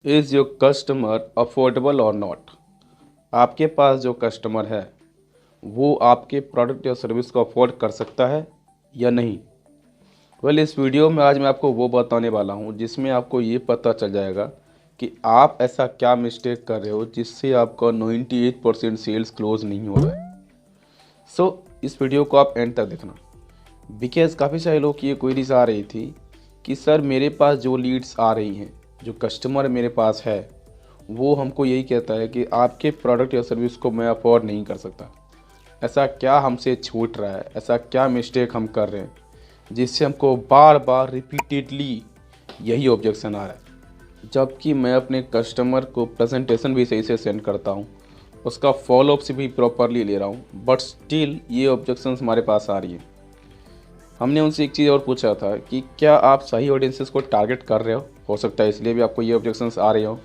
Is your customer affordable और not. आपके पास जो कस्टमर है वो आपके प्रोडक्ट या सर्विस को अफोर्ड कर सकता है या नहीं। इस वीडियो में आज मैं आपको वो बताने वाला हूँ जिसमें आपको ये पता चल जाएगा कि आप ऐसा क्या मिस्टेक कर रहे हो जिससे आपका 98% सेल्स क्लोज नहीं हो रहा है। इस वीडियो को आप एंड तक देखना, बिकॉज काफ़ी सारे लोग की ये क्वेरीज आ रही थी कि सर मेरे पास जो लीड्स आ रही हैं, जो कस्टमर मेरे पास है, वो हमको यही कहता है कि आपके प्रोडक्ट या सर्विस को मैं अफोर्ड नहीं कर सकता। ऐसा क्या हमसे छूट रहा है, ऐसा क्या मिस्टेक हम कर रहे हैं जिससे हमको बार बार रिपीटेडली यही ऑब्जेक्शन आ रहा है। जबकि मैं अपने कस्टमर को प्रेजेंटेशन भी सही से सेंड करता हूँ, उसका फॉलोअप्स भी प्रॉपरली ले रहा हूँ, बट स्टिल ये ऑब्जेक्शंस हमारे पास आ रही है। हमने उनसे एक चीज़ और पूछा था कि क्या आप सही ऑडियंसेस को टारगेट कर रहे हो सकता है इसलिए भी आपको ये ऑब्जेक्शंस आ रहे हो।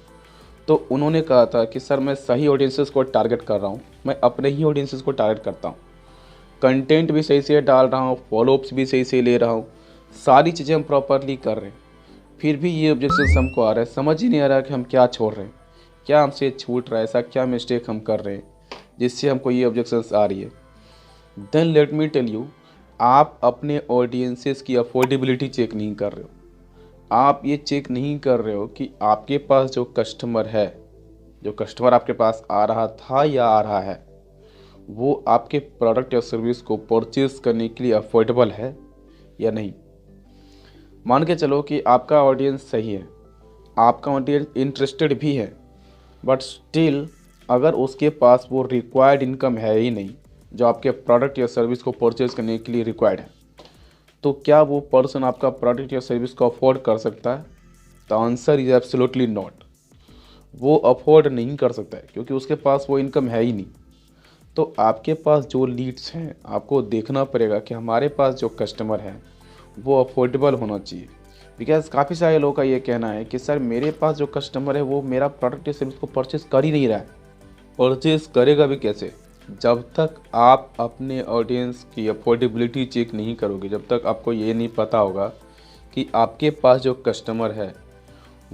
तो उन्होंने कहा था कि सर मैं सही ऑडियंसेस को टारगेट कर रहा हूँ, मैं अपने ही ऑडियंसेस को टारगेट करता हूँ, कंटेंट भी सही से डाल रहा हूँ, फॉलोअप्स भी सही से ले रहा हूँ, सारी चीज़ें हम प्रॉपरली कर रहे हैं, फिर भी ये ऑब्जेक्शंस हमको आ रहा है। समझ ही नहीं आ रहा कि हम क्या छोड़ रहे हैं, क्या हमसे छूट रहा है, ऐसा क्या मिस्टेक हम कर रहे हैं जिससे हमको ये ऑब्जेक्शंस आ रही है। Then let me tell you, आप अपने ऑडियंसेस की अफोर्डेबिलिटी चेक नहीं कर रहे हो। आप ये चेक नहीं कर रहे हो कि आपके पास जो कस्टमर है, जो कस्टमर आपके पास आ रहा था या आ रहा है, वो आपके प्रोडक्ट या सर्विस को परचेज करने के लिए अफोर्डेबल है या नहीं। मान के चलो कि आपका ऑडियंस सही है, आपका ऑडियंस इंटरेस्टेड भी है, बट स्टिल अगर उसके पास वो रिक्वायर्ड इनकम है ही नहीं जो आपके प्रोडक्ट या सर्विस को परचेज करने के लिए रिक्वायर्ड है, तो क्या वो पर्सन आपका प्रोडक्ट या सर्विस को अफोर्ड कर सकता है? The answer is absolutely not. वो अफोर्ड नहीं कर सकता है क्योंकि उसके पास वो इनकम है ही नहीं। तो आपके पास जो लीड्स हैं, आपको देखना पड़ेगा कि हमारे पास जो कस्टमर है वो अफोर्डेबल होना चाहिए। बिकॉज काफ़ी सारे लोगों का ये कहना है कि सर मेरे पास जो कस्टमर है वो मेरा प्रोडक्ट या सर्विस को परचेज कर ही नहीं रहा है। परचेज करेगा भी कैसे? जब तक आप अपने ऑडियंस की अफोर्डेबिलिटी चेक नहीं करोगे, जब तक आपको ये नहीं पता होगा कि आपके पास जो कस्टमर है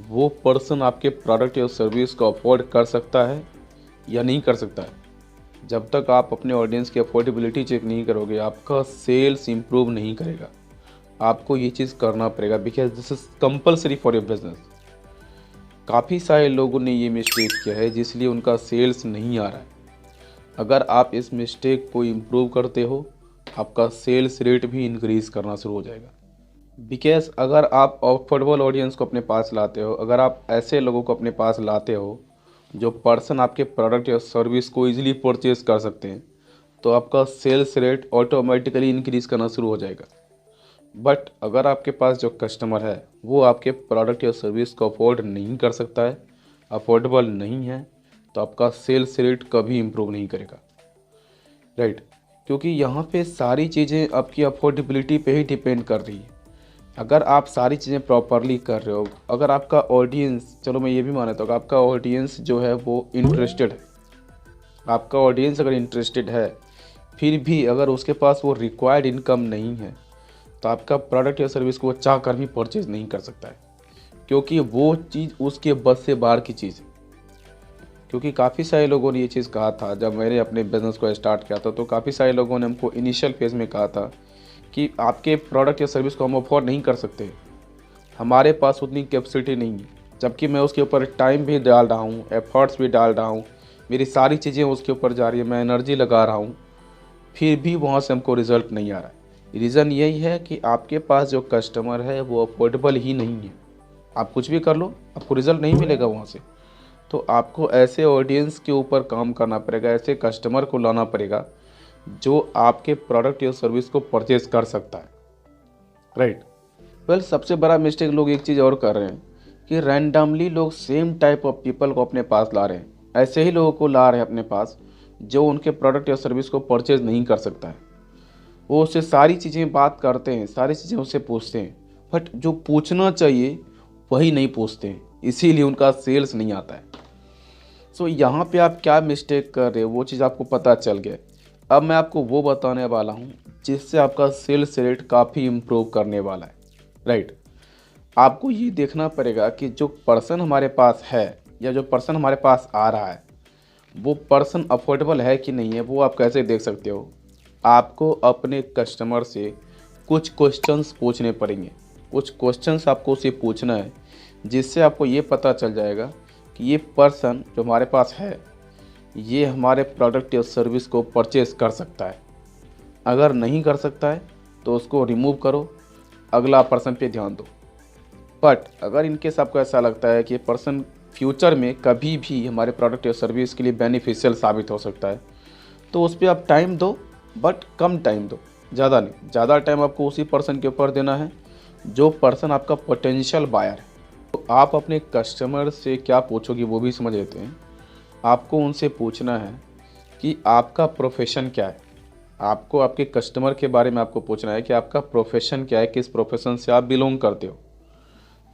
वो पर्सन आपके प्रोडक्ट या सर्विस को अफोर्ड कर सकता है या नहीं कर सकता है, जब तक आप अपने ऑडियंस की अफोर्डेबिलिटी चेक नहीं करोगे, आपका सेल्स इंप्रूव नहीं करेगा। आपको ये चीज़ करना पड़ेगा, because this is compulsory for your business. काफ़ी सारे लोगों ने ये मिस्टेक किया है जिसलिए उनका सेल्स नहीं आ रहा है। अगर आप इस मिस्टेक को इम्प्रूव करते हो, आपका सेल्स रेट भी इंक्रीज़ करना शुरू हो जाएगा। बिकॉज अगर आप अफोर्डेबल ऑडियंस को अपने पास लाते हो, अगर आप ऐसे लोगों को अपने पास लाते हो जो पर्सन आपके प्रोडक्ट या सर्विस को ईजिली परचेज कर सकते हैं, तो आपका सेल्स रेट ऑटोमेटिकली इंक्रीज़ करना शुरू हो जाएगा। बट अगर आपके पास जो कस्टमर है वो आपके प्रोडक्ट या सर्विस को अफोर्ड नहीं कर सकता है, अफोर्डेबल नहीं है, तो आपका सेल्स रेट कभी इम्प्रूव नहीं करेगा, राइट। क्योंकि यहाँ पे सारी चीज़ें आपकी अफोर्डेबिलिटी पे ही डिपेंड कर रही है। अगर आप सारी चीज़ें प्रॉपरली कर रहे हो, अगर आपका ऑडियंस, चलो मैं ये भी मानता हूँ, आपका ऑडियंस जो है वो इंटरेस्टेड है, आपका ऑडियंस अगर इंटरेस्टेड है फिर भी अगर उसके पास वो रिक्वायर्ड इनकम नहीं है, तो आपका प्रोडक्ट या सर्विस को वो चाह कर भी परचेज नहीं कर सकता है, क्योंकि वो चीज़ उसके बस से बाहर की चीज़ है। क्योंकि काफ़ी सारे लोगों ने ये चीज़ कहा था, जब मैंने अपने बिज़नेस को स्टार्ट किया था तो काफ़ी सारे लोगों ने हमको इनिशियल फेज़ में कहा था कि आपके प्रोडक्ट या सर्विस को हम अफोर्ड नहीं कर सकते, हमारे पास उतनी कैपेसिटी नहीं है। जबकि मैं उसके ऊपर टाइम भी डाल रहा हूँ, एफर्ट्स भी डाल रहा हूँ, मेरी सारी चीज़ें उसके ऊपर जा रही है, मैं एनर्जी लगा रहा हूँ, फिर भी वहाँ से हमको रिज़ल्ट नहीं आ रहा है। रीज़न यही है कि आपके पास जो कस्टमर है वो अफोर्डेबल ही नहीं है। आप कुछ भी कर लो, आपको रिज़ल्ट नहीं मिलेगा वहाँ से। तो आपको ऐसे ऑडियंस के ऊपर काम करना पड़ेगा, ऐसे कस्टमर को लाना पड़ेगा जो आपके प्रोडक्ट या सर्विस को परचेज कर सकता है, राइट। सबसे बड़ा मिस्टेक लोग एक चीज़ और कर रहे हैं कि रैंडमली लोग सेम टाइप ऑफ पीपल को अपने पास ला रहे हैं, ऐसे ही लोगों को ला रहे हैं अपने पास जो उनके प्रोडक्ट या सर्विस को परचेज नहीं कर सकता है। वो उससे सारी चीज़ें बात करते हैं, सारी चीज़ें उससे पूछते हैं, बट जो पूछना चाहिए वही नहीं पूछते हैं, इसीलिए उनका सेल्स नहीं आता है। यहाँ पे आप क्या मिस्टेक कर रहे हो वो चीज़ आपको पता चल गया। अब मैं आपको वो बताने वाला हूँ जिससे आपका सेल्स रेट काफ़ी इम्प्रूव करने वाला है, राइट। आपको ये देखना पड़ेगा कि जो पर्सन हमारे पास है या जो पर्सन हमारे पास आ रहा है वो पर्सन अफोर्डेबल है कि नहीं है। वो आप कैसे देख सकते हो? आपको अपने कस्टमर से कुछ क्वेश्चंस पूछने पड़ेंगे। कुछ क्वेश्चंस आपको उसे पूछना है जिससे आपको ये पता चल जाएगा कि ये पर्सन जो हमारे पास है ये हमारे प्रोडक्ट या सर्विस को परचेज़ कर सकता है। अगर नहीं कर सकता है तो उसको रिमूव करो, अगला पर्सन पे ध्यान दो। बट अगर इनकेस आपको ऐसा लगता है कि ये पर्सन फ्यूचर में कभी भी हमारे प्रोडक्ट या सर्विस के लिए बेनिफिशियल साबित हो सकता है तो उस पर आप टाइम दो, बट कम टाइम दो, ज़्यादा नहीं। ज़्यादा टाइम आपको उसी पर्सन के ऊपर देना है जो पर्सन आपका पोटेंशियल बायर है। तो आप अपने कस्टमर से क्या पूछोगे वो भी समझ लेते हैं। आपको उनसे पूछना है कि आपका प्रोफेशन क्या है। आपको आपके कस्टमर के बारे में आपको पूछना है कि आपका प्रोफेशन क्या है, किस प्रोफेशन से आप बिलोंग करते हो।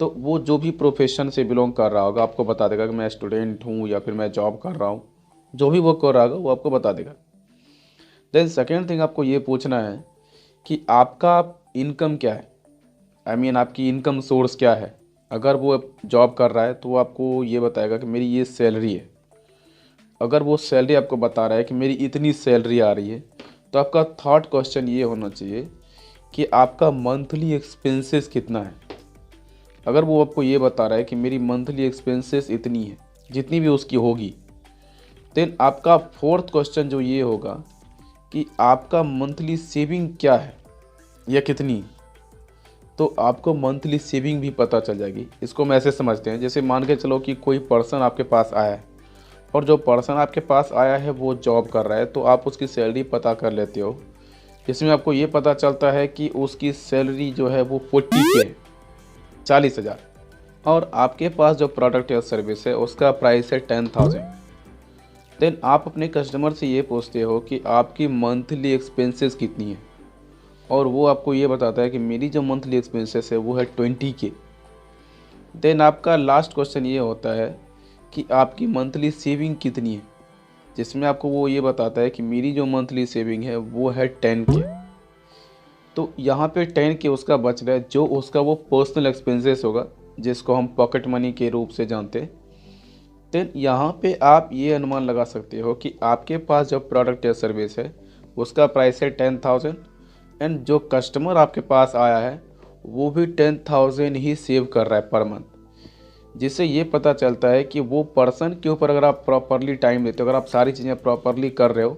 तो वो जो भी प्रोफेशन से बिलोंग कर रहा होगा आपको बता देगा कि मैं स्टूडेंट हूँ या फिर मैं जॉब कर रहा हूँ। जो भी वो कर रहा होगा वो आपको बता देगा। देन सेकेंड थिंग आपको ये पूछना है कि आपका इनकम क्या है। आपकी इनकम सोर्स क्या है। अगर वो जॉब कर रहा है तो वो आपको ये बताएगा कि मेरी ये सैलरी है। अगर वो सैलरी आपको बता रहा है कि मेरी इतनी सैलरी आ रही है तो आपका थर्ड क्वेश्चन ये होना चाहिए कि आपका मंथली एक्सपेंसेस कितना है। अगर वो आपको ये बता रहा है कि मेरी मंथली एक्सपेंसेस इतनी है, जितनी भी उसकी होगी, देन आपका फोर्थ क्वेश्चन जो ये होगा कि आपका मंथली सेविंग क्या है या कितनी। तो आपको मंथली सेविंग भी पता चल जाएगी। इसको हम ऐसे समझते हैं, जैसे मान के चलो कि कोई पर्सन आपके पास आया है और जो पर्सन आपके पास आया है वो जॉब कर रहा है, तो आप उसकी सैलरी पता कर लेते हो। इसमें आपको ये पता चलता है कि उसकी सैलरी जो है वो 40K है, 40,000, और आपके पास जो प्रोडक्ट या सर्विस है उसका प्राइस है 10,000। देन आप अपने कस्टमर से ये पूछते हो कि आपकी मंथली एक्सपेंसेस कितनी है, और वो आपको ये बताता है कि मेरी जो मंथली एक्सपेंसेस है वो है 20K। देन आपका लास्ट क्वेश्चन ये होता है कि आपकी मंथली सेविंग कितनी है, जिसमें आपको वो ये बताता है कि मेरी जो मंथली सेविंग है वो है 10K। तो यहाँ पे 10K उसका बच रहा है, जो उसका वो पर्सनल एक्सपेंसेस होगा जिसको हम पॉकेट मनी के रूप से जानते हैं। देन यहाँ पे आप ये अनुमान लगा सकते हो कि आपके पास जो प्रोडक्ट या सर्विस है उसका प्राइस है 10,000, एंड जो कस्टमर आपके पास आया है वो भी 10,000 ही सेव कर रहा है पर मंथ। जिससे ये पता चलता है कि वो पर्सन के ऊपर अगर आप प्रॉपरली टाइम देते हो, अगर आप सारी चीज़ें प्रॉपरली कर रहे हो,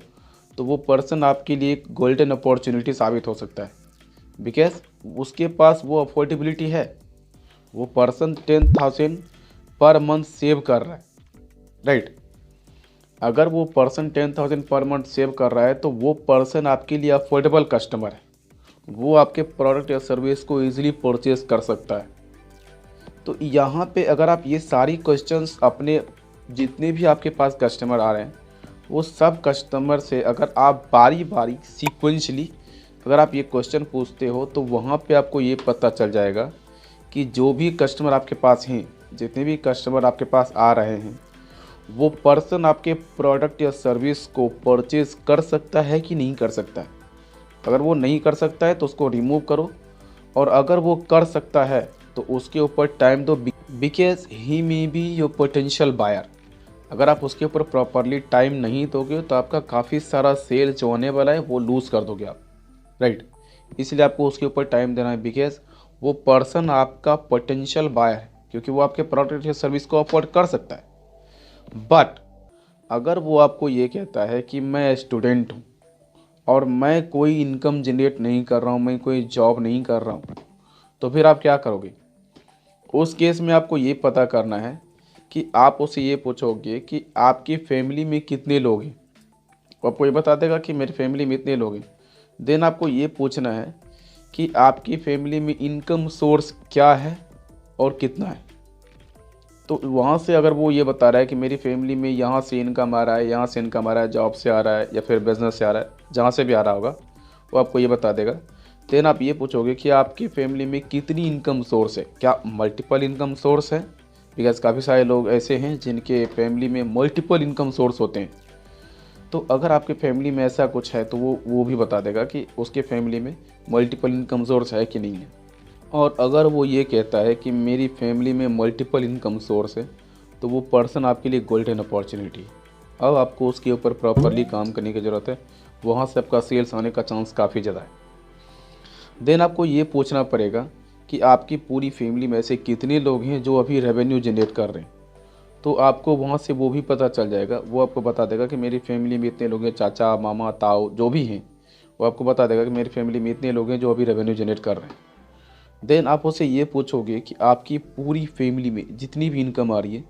तो वो पर्सन आपके लिए एक गोल्डन अपॉर्चुनिटी साबित हो सकता है। बिकॉज उसके पास वो अफोर्डेबिलिटी है। वो पर्सन 10,000 पर मंथ सेव कर रहा है, राइट। अगर वो पर्सन 10,000 पर मंथ सेव कर रहा है तो वो पर्सन आपके लिए अफोर्डेबल कस्टमर है। वो आपके प्रोडक्ट या सर्विस को ईजिली परचेज कर सकता है। तो यहाँ पे अगर आप ये सारी क्वेश्चंस अपने जितने भी आपके पास कस्टमर आ रहे हैं वो सब कस्टमर से अगर आप बारी बारी सीक्वेंशली अगर आप ये क्वेश्चन पूछते हो तो वहाँ पे आपको ये पता चल जाएगा कि जो भी कस्टमर आपके पास हैं, जितने भी कस्टमर आपके पास आ रहे हैं, वो पर्सन आपके प्रोडक्ट या सर्विस को परचेज कर सकता है कि नहीं कर सकता है। अगर वो नहीं कर सकता है तो उसको रिमूव करो, और अगर वो कर सकता है तो उसके ऊपर टाइम दो, because he may be your potential buyer. अगर आप उसके ऊपर प्रॉपरली टाइम नहीं दोगे तो आपका काफ़ी सारा सेल जो होने वाला है वो लूज़ कर दोगे आप, राइट। इसलिए आपको उसके ऊपर टाइम देना है, बिकॉज वो पर्सन आपका पोटेंशियल बायर है, क्योंकि वो आपके प्रोडक्ट या सर्विस को अफोर्ड कर सकता है। बट अगर वो आपको ये कहता है कि मैं स्टूडेंट हूँ और मैं कोई इनकम जनरेट नहीं कर रहा हूँ, मैं कोई जॉब नहीं कर रहा हूँ, तो फिर आप क्या करोगे? उस केस में आपको ये पता करना है कि आप उससे ये पूछोगे कि आपकी फैमिली में कितने लोग हैं। वो आपको ये बता देगा कि मेरी फैमिली में इतने लोग हैं। देन आपको ये पूछना है कि आपकी फैमिली में इनकम सोर्स क्या है और कितना है। तो वहाँ से अगर वो ये बता रहा है कि मेरी फैमिली में यहाँ से इनकम आ रहा है, यहाँ से इनकम आ रहा है, जॉब से आ रहा है या फिर बिज़नेस से आ रहा है, जहाँ से भी आ रहा होगा वो आपको ये बता देगा। देन आप ये पूछोगे कि आपकी फैमिली में कितनी इनकम सोर्स है, क्या मल्टीपल इनकम सोर्स है। बिकॉज काफ़ी सारे लोग ऐसे हैं जिनके फैमिली में मल्टीपल इनकम सोर्स होते हैं। तो अगर आपके फैमिली में ऐसा कुछ है तो वो भी बता देगा कि उसके फैमिली में मल्टीपल इनकम सोर्स है कि नहीं है। और अगर वो ये कहता है कि मेरी फैमिली में मल्टीपल इनकम सोर्स है, तो वो पर्सन आपके लिए गोल्डन अपॉर्चुनिटी है। अब आपको उसके ऊपर प्रॉपरली काम करने की ज़रूरत है, वहाँ से आपका सेल्स आने का चांस काफ़ी ज़्यादा है। देन आपको ये पूछना पड़ेगा कि आपकी पूरी फैमिली में ऐसे कितने लोग हैं जो अभी रेवेन्यू जनरेट कर रहे हैं। तो आपको वहाँ से वो भी पता चल जाएगा, वो आपको बता देगा कि मेरी फैमिली में इतने लोग हैं, चाचा मामा ताऊ जो भी हैं, वो आपको बता देगा कि मेरी फैमिली में इतने लोग हैं जो अभी रेवेन्यू जनरेट कर रहे हैं। देन आप उससे ये पूछोगे कि आपकी पूरी फैमिली में जितनी भी इनकम आ रही है,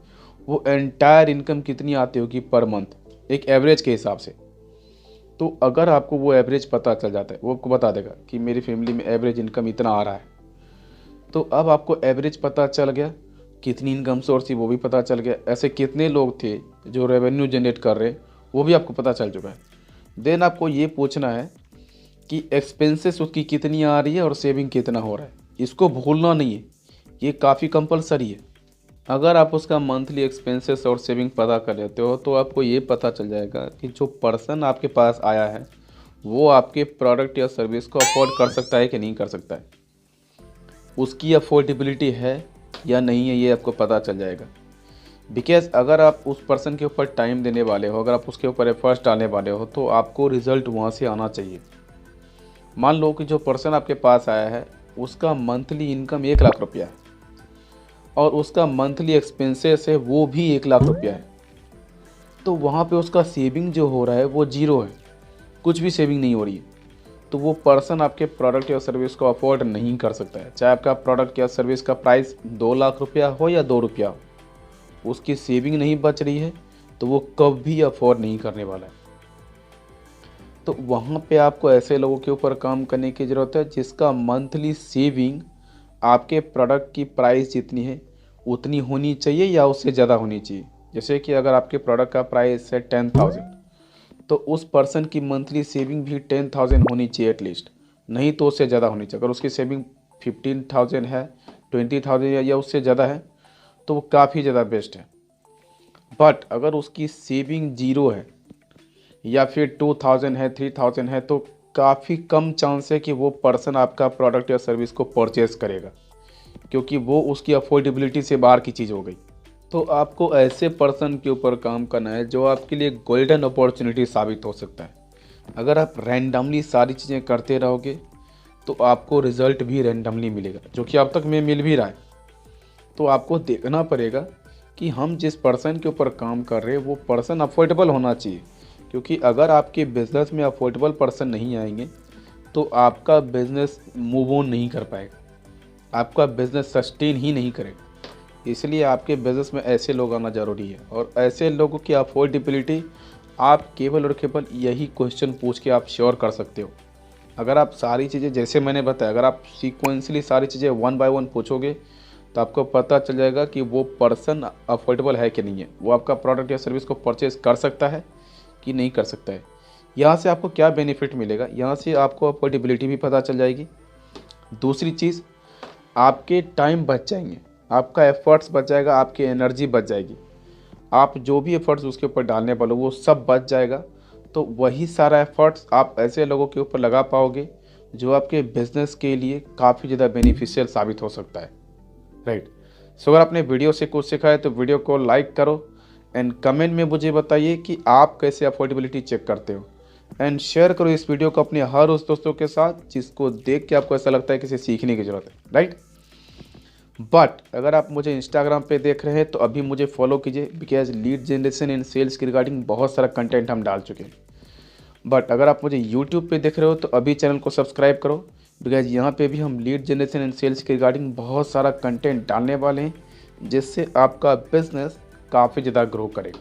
वो एंटायर इनकम कितनी आती होगी पर मंथ, एक एवरेज के हिसाब से। तो अगर आपको वो एवरेज पता चल जाता है, वो आपको बता देगा कि मेरी फैमिली में एवरेज इनकम इतना आ रहा है, तो अब आपको एवरेज पता चल गया, कितनी इनकम सोर्स थी वो भी पता चल गया, ऐसे कितने लोग थे जो रेवेन्यू जनरेट कर रहे वो भी आपको पता चल चुका है। देन आपको ये पूछना है कि एक्सपेंसेस उसकी कितनी आ रही है और सेविंग कितना हो रहा है। इसको भूलना नहीं है, ये काफ़ी कंपलसरी है। अगर आप उसका मंथली एक्सपेंसेस और सेविंग पता कर लेते हो, तो आपको ये पता चल जाएगा कि जो पर्सन आपके पास आया है वो आपके प्रोडक्ट या सर्विस को अफोर्ड कर सकता है कि नहीं कर सकता है, उसकी अफोर्डेबिलिटी है या नहीं है, ये आपको पता चल जाएगा। बिकॉज अगर आप उस पर्सन के ऊपर टाइम देने वाले हो, अगर आप उसके ऊपर एफर्ट्स डालने वाले हो, तो आपको रिजल्ट वहाँ से आना चाहिए। मान लो कि जो पर्सन आपके पास आया है उसका मंथली इनकम 1 लाख रुपया है और उसका मंथली एक्सपेंसेस है वो भी 1 लाख रुपया है, तो वहाँ पे उसका सेविंग जो हो रहा है वो जीरो है, कुछ भी सेविंग नहीं हो रही है। तो वो पर्सन आपके प्रोडक्ट या सर्विस को अफोर्ड नहीं कर सकता है, चाहे आपका प्रोडक्ट या सर्विस का प्राइस 2 लाख रुपया हो या 2 रुपया हो, उसकी सेविंग नहीं बच रही है तो वो कभी अफोर्ड नहीं करने वाला है। तो वहाँ पे आपको ऐसे लोगों के ऊपर काम करने की ज़रूरत है जिसका मंथली सेविंग आपके प्रोडक्ट की प्राइस जितनी है उतनी होनी चाहिए या उससे ज़्यादा होनी चाहिए। जैसे कि अगर आपके प्रोडक्ट का प्राइस है 10,000, तो उस पर्सन की मंथली सेविंग भी 10,000 होनी चाहिए एटलीस्ट, नहीं तो उससे ज़्यादा होनी चाहिए। अगर उसकी सेविंग 15,000 है, 20,000 या उससे ज़्यादा है तो वो काफ़ी ज़्यादा बेस्ट है। बट अगर उसकी सेविंग जीरो है या फिर 2,000 है, 3,000 है, तो काफ़ी कम चांस है कि वो पर्सन आपका प्रोडक्ट या सर्विस को परचेस करेगा, क्योंकि वो उसकी अफोर्डेबिलिटी से बाहर की चीज़ हो गई। तो आपको ऐसे पर्सन के ऊपर काम करना है जो आपके लिए गोल्डन अपॉर्चुनिटी साबित हो सकता है। अगर आप रैंडमली सारी चीज़ें करते रहोगे तो आपको रिज़ल्ट भी रैंडमली मिलेगा, जो कि अब तक में मिल भी रहा है। तो आपको देखना पड़ेगा कि हम जिस पर्सन के ऊपर काम कर रहे हैं वो पर्सन अफोर्डेबल होना चाहिए, क्योंकि अगर आपके बिज़नेस में अफोर्डेबल पर्सन नहीं आएंगे तो आपका बिज़नेस मूव ऑन नहीं कर पाएगा, आपका बिज़नेस सस्टेन ही नहीं करेगा। इसलिए आपके बिज़नेस में ऐसे लोग आना ज़रूरी है, और ऐसे लोगों की अफोर्डेबिलिटी आप केवल और केवल यही क्वेश्चन पूछ के आप श्योर कर सकते हो। अगर आप सारी चीज़ें जैसे मैंने बताया, अगर आप सीक्वेंसली सारी चीज़ें 1 बाय 1 पूछोगे तो आपको पता चल जाएगा कि वो पर्सन अफोर्डेबल है कि नहीं है, वो आपका प्रोडक्ट या सर्विस को परचेज़ कर सकता है कि नहीं कर सकता है। यहाँ से आपको क्या बेनिफिट मिलेगा, यहाँ से आपको अफोर्डेबिलिटी भी पता चल जाएगी। दूसरी चीज़, आपके टाइम बच जाएंगे, आपका एफर्ट्स बच जाएगा, आपकी एनर्जी बच जाएगी। आप जो भी एफर्ट्स उसके ऊपर डालने वाले वो सब बच जाएगा। तो वही सारा एफर्ट्स आप ऐसे लोगों के ऊपर लगा पाओगे जो आपके बिजनेस के लिए काफ़ी ज़्यादा बेनिफिशियल साबित हो सकता है, राइट। सो अगर आपने वीडियो से कुछ सीखा है तो वीडियो को लाइक करो एंड कमेंट में मुझे बताइए कि आप कैसे अफोर्डेबिलिटी चेक करते हो, एंड शेयर करो इस वीडियो को अपने हर उस दोस्तों के साथ जिसको देख के आपको ऐसा लगता है कि इसे सीखने की ज़रूरत है, राइट। बट अगर आप मुझे इंस्टाग्राम पे देख रहे हैं तो अभी मुझे फॉलो कीजिए, because lead generation and sales के रिगार्डिंग बहुत सारा कंटेंट हम डाल चुके हैं। बट अगर आप मुझे यूट्यूब पे देख रहे हो तो अभी चैनल को सब्सक्राइब करो, बिकॉज यहाँ पे भी हम लीड जनरेशन एंड सेल्स के रिगार्डिंग बहुत सारा कंटेंट डालने वाले हैं, जिससे आपका बिजनेस काफ़ी ज़्यादा ग्रो करेगा।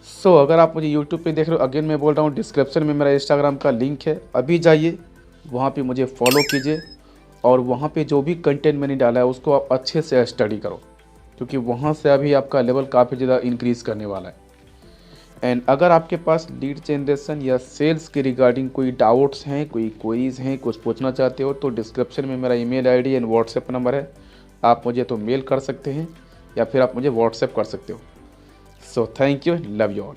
सो अगर आप मुझे यूट्यूब पे देख रहे हो, अगेन मैं बोल रहा हूँ, डिस्क्रिप्शन में मेरा इंस्टाग्राम का लिंक है, अभी जाइए वहाँ पे मुझे फॉलो कीजिए, और वहाँ पे जो भी कंटेंट मैंने डाला है उसको आप अच्छे से स्टडी करो, क्योंकि वहाँ से अभी आपका लेवल काफ़ी ज़्यादा इंक्रीज़ करने वाला है। एंड अगर आपके पास लीड जनरेशन या सेल्स के रिगार्डिंग कोई डाउट्स हैं, कोई क्वेरीज हैं, कुछ पूछना चाहते हो, तो डिस्क्रिप्शन में मेरा email ID and WhatsApp number है, आप मुझे तो मेल कर सकते हैं या फिर आप मुझे व्हाट्सएप कर सकते हो। So thank you, love you all.